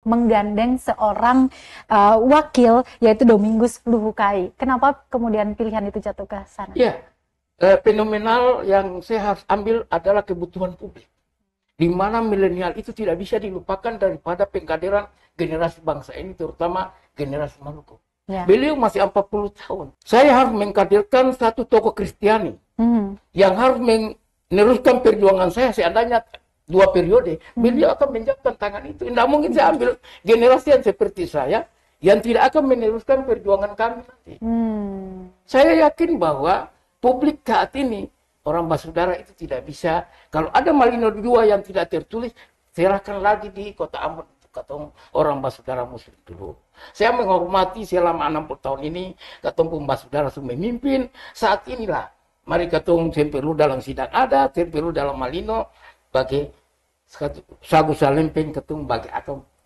menggandeng seorang wakil, yaitu Domingus Luhukai. Kenapa kemudian pilihan itu jatuh ke sana? Ya, fenomenal yang saya harus ambil adalah kebutuhan publik. Di mana milenial itu tidak bisa dilupakan daripada pengkaderan generasi bangsa ini, terutama generasi Maluku. Ya. Beliau masih 40 tahun. Saya harus mengkaderkan satu tokoh Kristiani yang harus meneruskan perjuangan saya seandainya 2 periode. Beliau akan menjatuhkan tangan itu. Tidak mungkin saya ambil generasi yang seperti saya yang tidak akan meneruskan perjuangan kami nanti. Saya yakin bahwa publik saat ini, orang Basudara itu tidak bisa, kalau ada Malino 2 yang tidak tertulis, serahkan lagi di Kota Ambon untuk orang Basudara Muslim dulu. Saya menghormati selama 60 tahun ini, ketemu Basudara sudah memimpin. Saat inilah, mari ketemu Semperu dalam sidang ada, Semperu dalam Malino, bagi Sagu Salempeng ketemu bagi atau